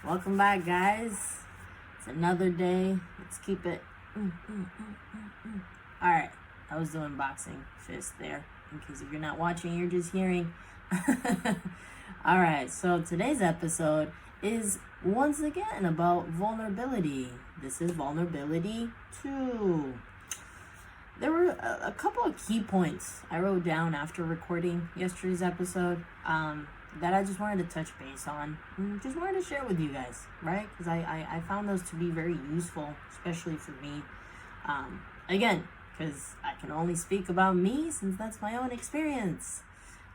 Welcome back, guys. It's another day. Let's keep it. All right, I was doing boxing fist there. In case if you're not watching, you're just hearing. All right, so today's episode is once again about vulnerability. This is vulnerability 2. There were a couple of key points I wrote down after recording yesterday's episode that I just wanted to touch base on. Just wanted to share with you guys, right? Because I found those to be very useful, especially for me. Again, because I can only speak about me since that's my own experience.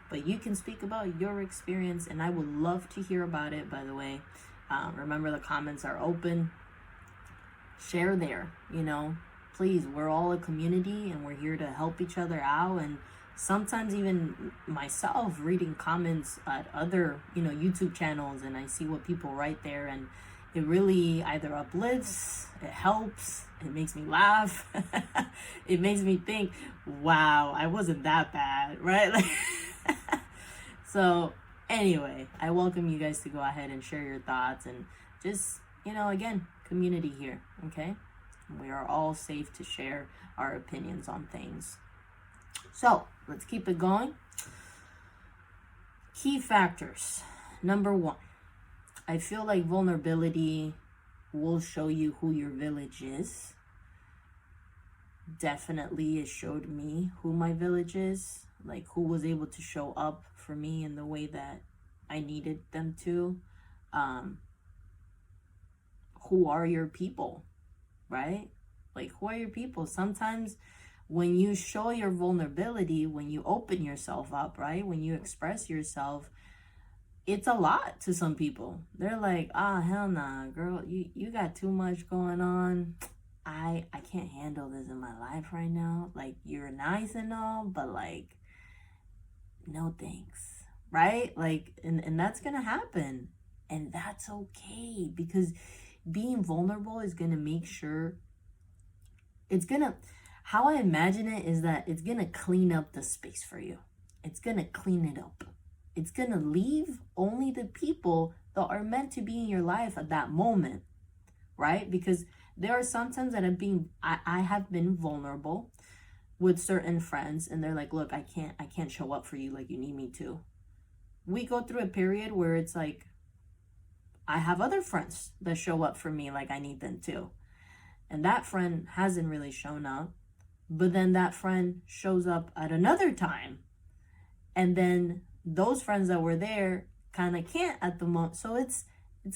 But you can speak about your experience, and I would love to hear about it, by the way. Remember, the comments are open. Share there, Please, we're all a community and we're here to help each other out. And sometimes even myself reading comments at other, YouTube channels, and I see what people write there, and it really either uplifts, it helps, it makes me laugh, it makes me think, wow, I wasn't that bad, right? So anyway, I welcome you guys to go ahead and share your thoughts and just, again, community here, okay? We are all safe to share our opinions on things. So let's keep it going. Key factors. Number 1, I feel like vulnerability will show you who your village is. Definitely it showed me who my village is, like who was able to show up for me in the way that I needed them to. Who are your people? Right? Like, who are your people? Sometimes when you show your vulnerability, when you open yourself up, right? When you express yourself, it's a lot to some people. They're like, hell nah, girl, you got too much going on. I can't handle this in my life right now. Like, you're nice and all, but like, no thanks, right? Like, and that's gonna happen. And that's okay, because being vulnerable is going to make sure how I imagine it is that it's going to clean up the space for you. It's going to clean it up. It's going to leave only the people that are meant to be in your life at that moment, right? Because there are sometimes that I have been vulnerable with certain friends, and they're like, look, I can't show up for you like you need me to. We go through a period where it's like, I have other friends that show up for me like I need them to. And that friend hasn't really shown up. But then that friend shows up at another time. And then those friends that were there kind of can't at the moment. So it's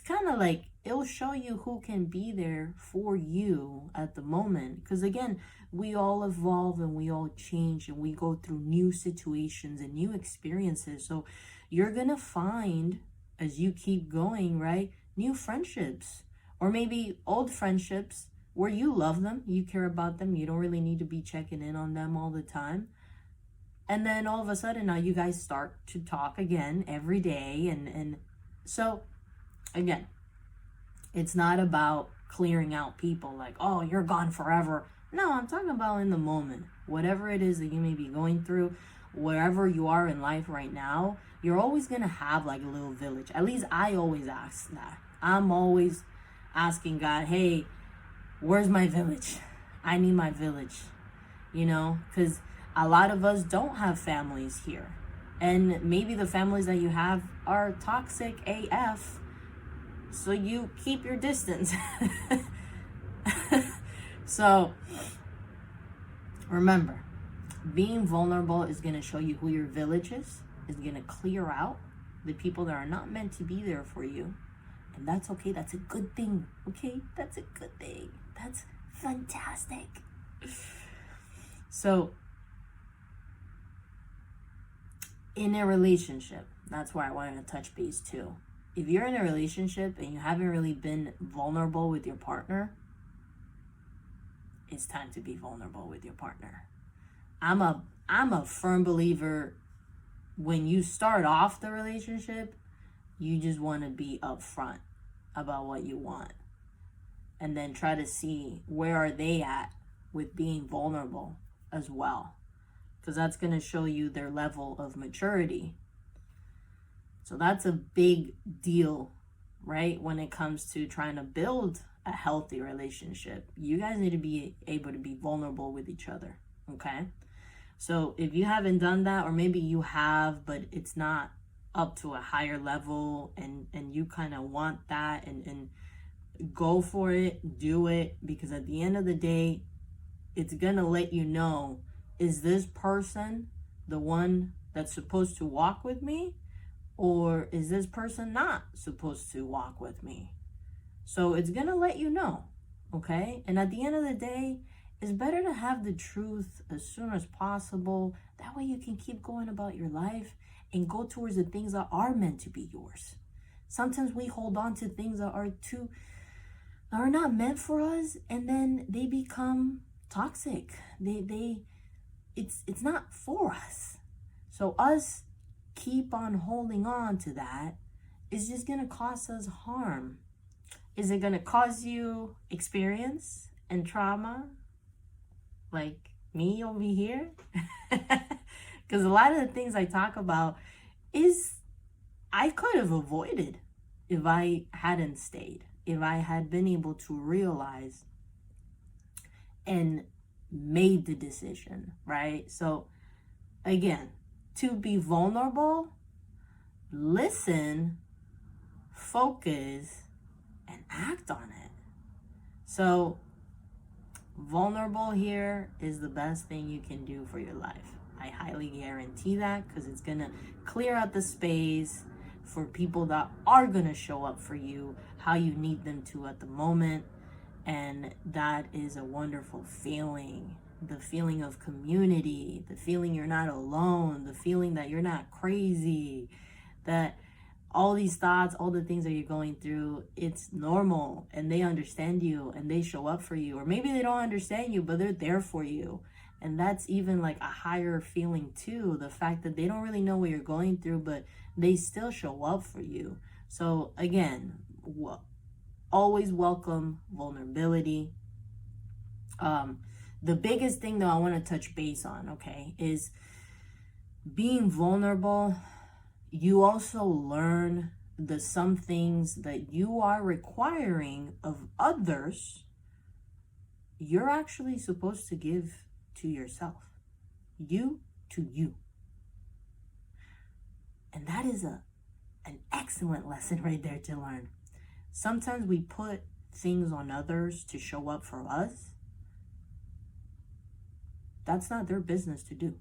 kind of like, it'll show you who can be there for you at the moment. Because again, we all evolve and we all change and we go through new situations and new experiences. So you're going to find, as you keep going, right, new friendships, or maybe old friendships where you love them, you care about them, you don't really need to be checking in on them all the time. And then all of a sudden now you guys start to talk again every day. And so again, it's not about clearing out people like, oh, you're gone forever. No, I'm talking about in the moment. Whatever it is that you may be going through, wherever you are in life right now, you're always going to have like a little village. At least I always ask that. I'm always asking God, hey, where's my village? I need my village, because a lot of us don't have families here. And maybe the families that you have are toxic AF. So you keep your distance. So remember, being vulnerable is going to show you who your village is going to clear out the people that are not meant to be there for you. And that's okay. That's a good thing. Okay? That's a good thing. That's fantastic. So, in a relationship, that's where I wanted to touch base too. If you're in a relationship and you haven't really been vulnerable with your partner, it's time to be vulnerable with your partner. I'm a firm believer, when you start off the relationship, you just want to be upfront about what you want. And then try to see where are they at with being vulnerable as well. Because that's going to show you their level of maturity. So that's a big deal, right? When it comes to trying to build a healthy relationship, you guys need to be able to be vulnerable with each other. Okay. So if you haven't done that, or maybe you have, but it's not up to a higher level, and you kind of want that, and go for it, do it, because at the end of the day, it's gonna let you know, is this person the one that's supposed to walk with me, or is this person not supposed to walk with me? So it's gonna let you know, okay? And at the end of the day, it's better to have the truth as soon as possible. That way you can keep going about your life and go towards the things that are meant to be yours. Sometimes we hold on to things that are not meant for us, and then they become toxic. It's not for us. So us keep on holding on to that is just gonna cause us harm. Is it gonna cause you experience and trauma like me over here? Because a lot of the things I talk about is I could have avoided if I hadn't stayed, if I had been able to realize and made the decision, right? So again, to be vulnerable, listen, focus, and act on it. So vulnerable here is the best thing you can do for your life. I highly guarantee that, because it's gonna clear out the space for people that are gonna show up for you how you need them to at the moment. And that is a wonderful feeling. The feeling of community, the feeling you're not alone, the feeling that you're not crazy, that all these thoughts, all the things that you're going through, it's normal, and they understand you and they show up for you. Or maybe they don't understand you, but they're there for you. And that's even like a higher feeling too. The fact that they don't really know what you're going through, but they still show up for you. So again, always welcome vulnerability. The biggest thing that I want to touch base on, okay, is being vulnerable. You also learn some things that you are requiring of others, you're actually supposed to give to yourself. You to you. And that is an excellent lesson right there to learn. Sometimes we put things on others to show up for us. That's not their business to do.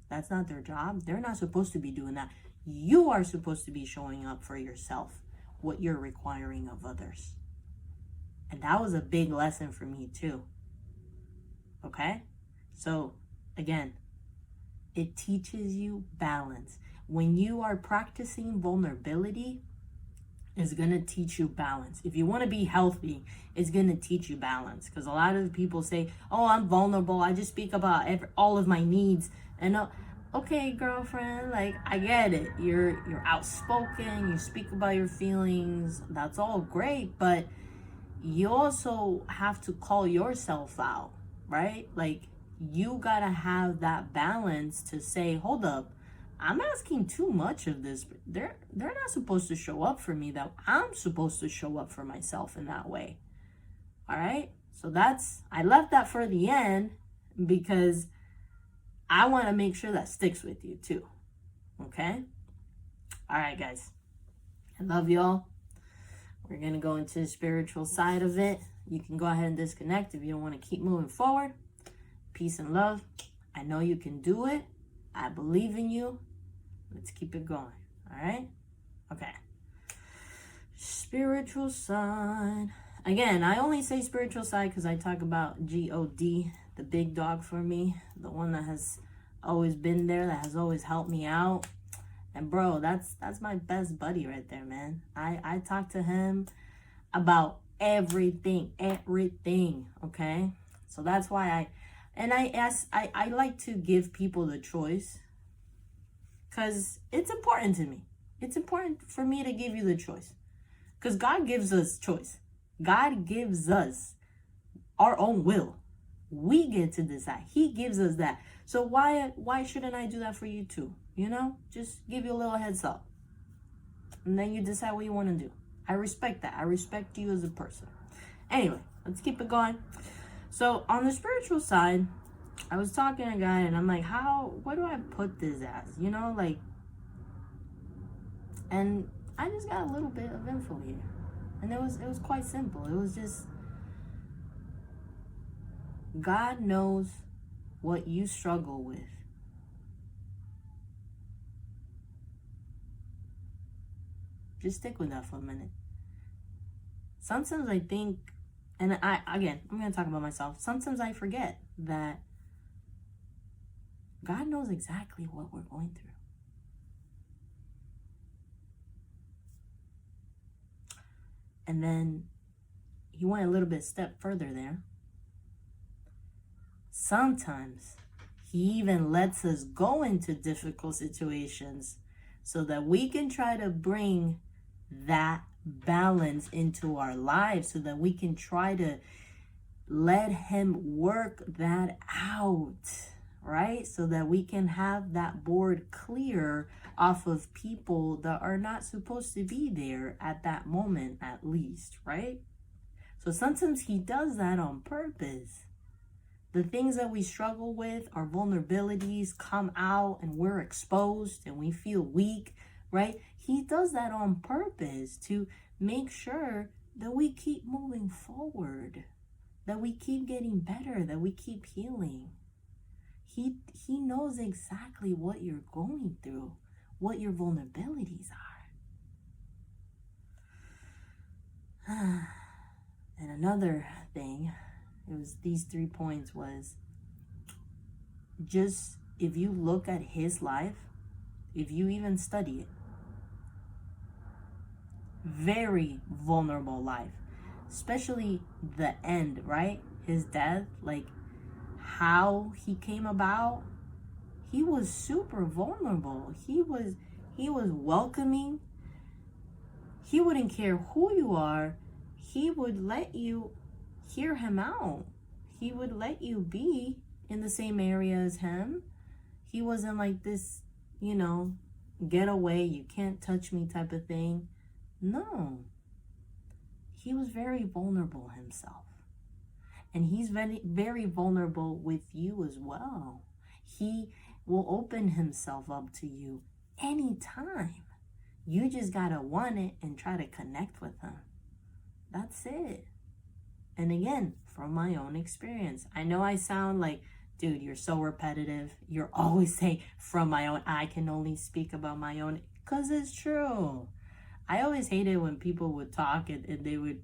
That's not their job. They're not supposed to be doing that. You are supposed to be showing up for yourself, what you're requiring of others. And that was a big lesson for me too. Okay? So again, it teaches you balance. When you are practicing vulnerability, it's going to teach you balance. If you want to be healthy, it's going to teach you balance. Because a lot of people say, oh, I'm vulnerable, I just speak about all of my needs. And okay, girlfriend, like, I get it. You're outspoken, you speak about your feelings, that's all great, but you also have to call yourself out, right? Like, you gotta have that balance to say, hold up, I'm asking too much of this. They're not supposed to show up for me, that I'm supposed to show up for myself in that way. All right? So I left that for the end because I want to make sure that sticks with you too. Okay? All right, guys. I love y'all. We're going to go into the spiritual side of it. You can go ahead and disconnect if you don't want to keep moving forward. Peace and love. I know you can do it. I believe in you. Let's keep it going. All right? Okay. Spiritual side. Again, I only say spiritual side because I talk about God, the big dog for me, the one that has always been there, that has always helped me out. And bro, that's my best buddy right there, man. I talk to him about everything, okay? So that's why I like to give people the choice, because it's important to me. It's important for me to give you the choice, because God gives us choice. God gives us our own will. We get to decide. He gives us that. So why shouldn't I do that for you too? You know, just give you a little heads up. And then you decide what you want to do. I respect that. I respect you as a person. Anyway, let's keep it going. So on the spiritual side, I was talking to a guy and I'm like, what do I put this as? You know, like, and I just got a little bit of info here. And it was quite simple. It was just, God knows what you struggle with. Just stick with that for a minute. Sometimes I think, and I'm going to talk about myself. Sometimes I forget that God knows exactly what we're going through. And then he went a little bit step further there. Sometimes he even lets us go into difficult situations so that we can try to bring that balance into our lives, so that we can try to let him work that out, right? So that we can have that board clear off of people that are not supposed to be there at that moment, at least, right? So sometimes he does that on purpose. The things that we struggle with, our vulnerabilities come out and we're exposed and we feel weak, right? He does that on purpose to make sure that we keep moving forward, that we keep getting better, that we keep healing. He knows exactly what you're going through, what your vulnerabilities are. And another thing, it was these 3 points, was just, if you look at his life, if you even study it, very vulnerable life, especially the end, right? His death, like how he came about, he was super vulnerable. He was welcoming. He wouldn't care who you are. He would let you hear him out. He would let you be in the same area as him. He wasn't like this, get away, you can't touch me type of thing. No. He was very vulnerable himself. And he's very, very vulnerable with you as well. He will open himself up to you anytime. You just gotta want it and try to connect with him. That's it. And again, from my own experience, I know I sound like, dude, you're so repetitive. You're always saying from my own. I can only speak about my own, because it's true. I always hated when people would talk and they would,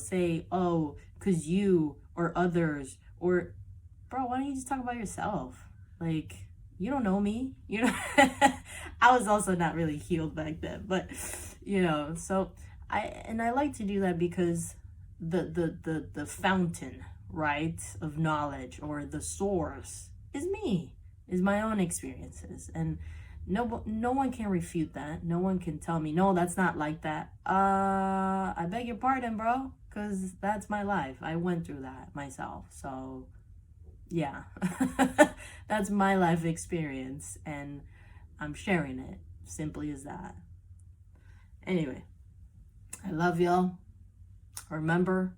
say, oh, because you or others, or, bro, why don't you just talk about yourself? Like, you don't know me. I was also not really healed back then, but, so I like to do that because the fountain, right, of knowledge, or the source is me, is my own experiences. And no one can refute that. No one can tell me, no, that's not like that. I beg your pardon, bro, because that's my life. I went through that myself. So yeah, that's my life experience and I'm sharing it. Simply as that. Anyway, I love y'all. Remember,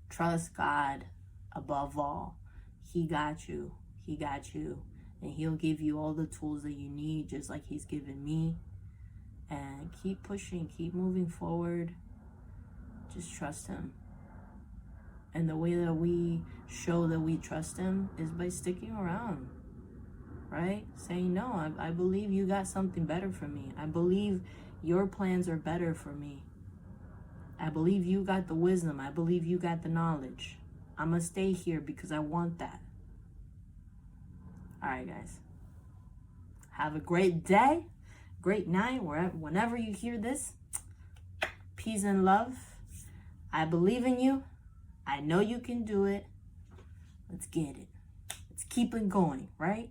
trust God above all. He got you. He got you. And he'll give you all the tools that you need, just like he's given me. And keep pushing, keep moving forward. Just trust him. And the way that we show that we trust him is by sticking around, right? Saying, no, I believe you got something better for me. I believe your plans are better for me. I believe you got the wisdom. I believe you got the knowledge. I'm going to stay here because I want that. All right, guys. Have a great day, great night, whenever you hear this. Peace and love. I believe in you. I know you can do it. Let's get it. Let's keep it going, right?